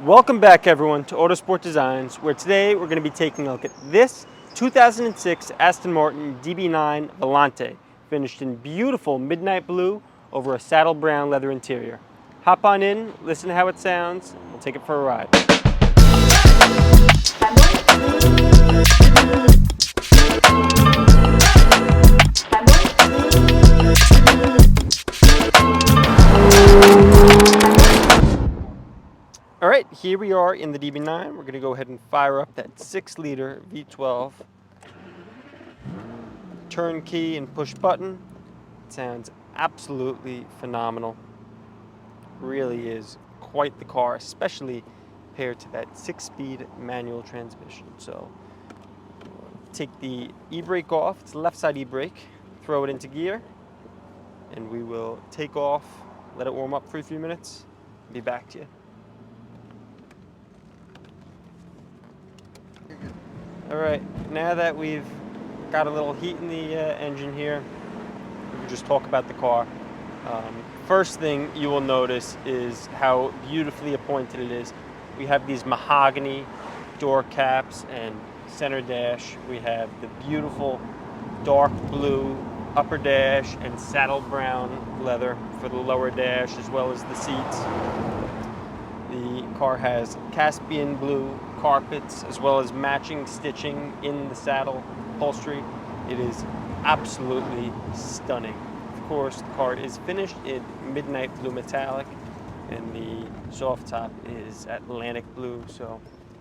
Welcome back everyone to Autosport Designs, where today we're going to be taking a look at this 2006 Aston Martin DB9 Volante, finished in beautiful midnight blue over a saddle brown leather interior. Hop on in, listen to how it sounds, and we'll take it for a ride. All right, here we are in the DB9. We're going to go ahead and fire up that 6-liter V12. Turn key and push button. It sounds absolutely phenomenal. Really is quite the car, especially paired to that 6-speed manual transmission. So take the e-brake off. It's the left side e-brake. Throw it into gear, and we will take off, let it warm up for a few minutes, and be back to you. All right, now that we've got a little heat in the engine here, we can just talk about the car. First thing you will notice is how beautifully appointed it is. We have these mahogany door caps and center dash. We have the beautiful dark blue upper dash and saddle brown leather for the lower dash, as well as the seats. The car has Caspian Blue carpets, as well as matching stitching in the saddle upholstery. It is absolutely stunning. Of course, the car is finished in midnight blue metallic, and the soft top is Atlantic blue, so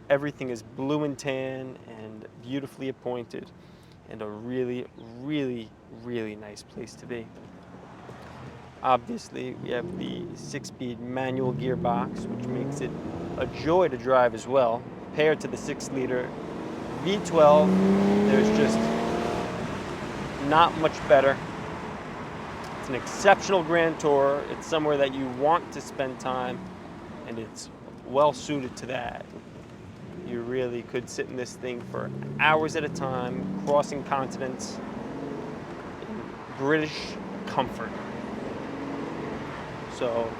everything is blue and tan and beautifully appointed, and a really, really, really nice place to be. Obviously, we have the 6-speed manual gearbox, which makes it a joy to drive as well. Paired to the 6-liter V12, there's just not much better. It's an exceptional grand tour. It's somewhere that you want to spend time, and it's well suited to that. You really could sit in this thing for hours at a time, crossing continents in British comfort. So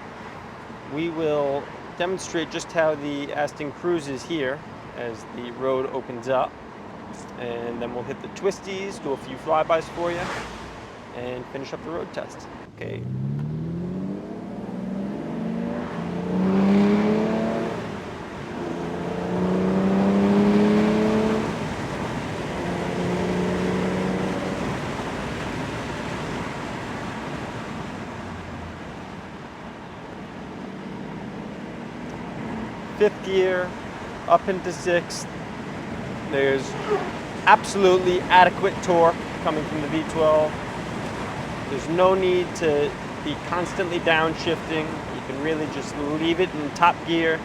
we will demonstrate just how the Aston cruises here as the road opens up, and then we'll hit the twisties, do a few flybys for you, and finish up the road test. Okay. Fifth gear, up into sixth. There's absolutely adequate torque coming from the V12. There's no need to be constantly downshifting. You can really just leave it in top gear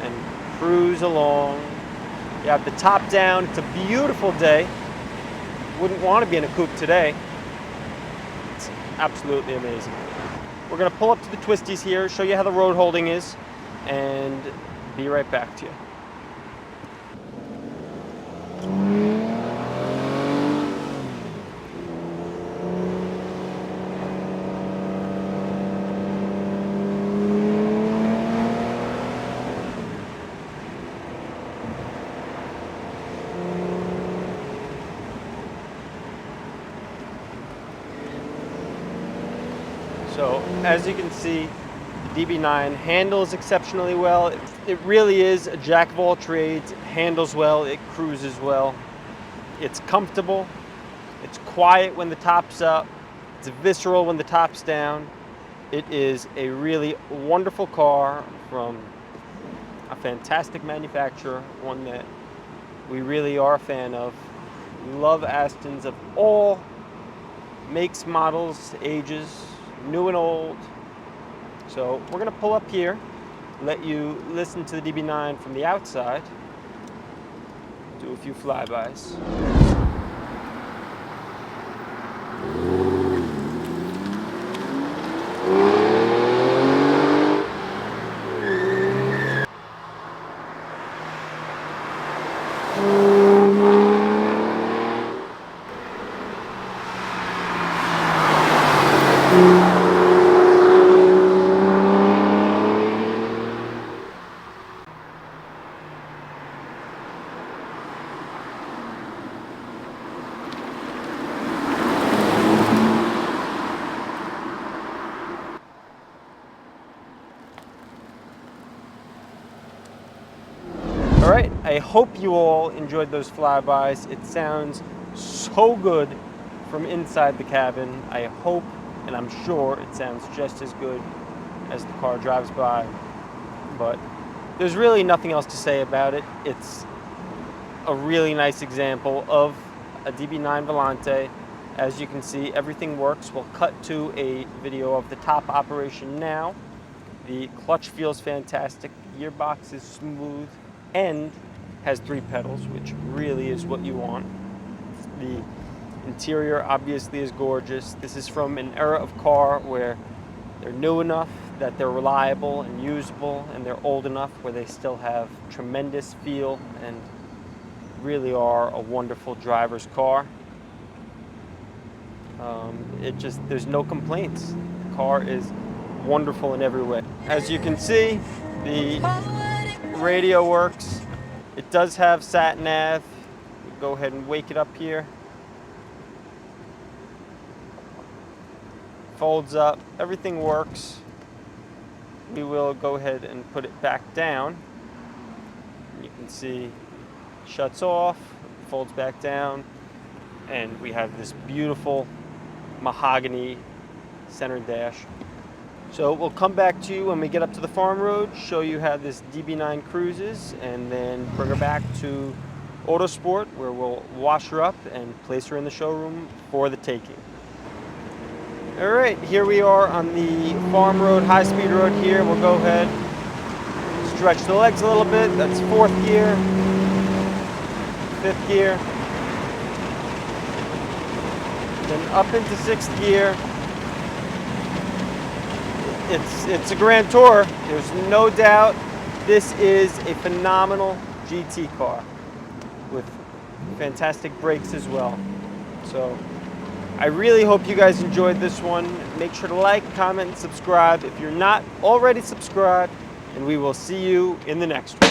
and cruise along. You have the top down. It's a beautiful day. Wouldn't want to be in a coupe today. It's absolutely amazing. We're going to pull up to the twisties here, show you how the road holding is, and be right back to you. So as you can see, the DB9 handles exceptionally well. It really is a jack of all trades. It handles well, it cruises well. It's comfortable, it's quiet when the top's up, it's visceral when the top's down. It is a really wonderful car from a fantastic manufacturer, one that we really are a fan of. We love Astons of all makes, models, ages, new and old. So we're going to pull up here, let you listen to the DB9 from the outside, do a few flybys. All right, I hope you all enjoyed those flybys. It sounds so good from inside the cabin. I hope, and I'm sure it sounds just as good as the car drives by, but there's really nothing else to say about it. It's a really nice example of a DB9 Volante. As you can see, everything works. We'll cut to a video of the top operation now. The clutch feels fantastic, the gearbox is smooth, and has 3 pedals, which really is what you want. The interior obviously is gorgeous. This is from an era of car where they're new enough that they're reliable and usable, and they're old enough where they still have tremendous feel and really are a wonderful driver's car. There's no complaints. The car is wonderful in every way. As you can see, the radio works. It does have sat nav. Go ahead and wake it up here. Folds up, everything works. We will go ahead and put it back down. You can see it shuts off, folds back down, and we have this beautiful mahogany center dash. So we'll come back to you when we get up to the farm road, show you how this DB9 cruises, and then bring her back to Autosport, where we'll wash her up and place her in the showroom for the taking. All right, here we are on the farm road, high-speed road here. We'll go ahead, stretch the legs a little bit. That's 4th gear, 5th gear, then up into 6th gear. It's a grand tour. There's no doubt this is a phenomenal GT car with fantastic brakes as well. So I really hope you guys enjoyed this one. Make sure to like, comment, and subscribe if you're not already subscribed, and we will see you in the next one.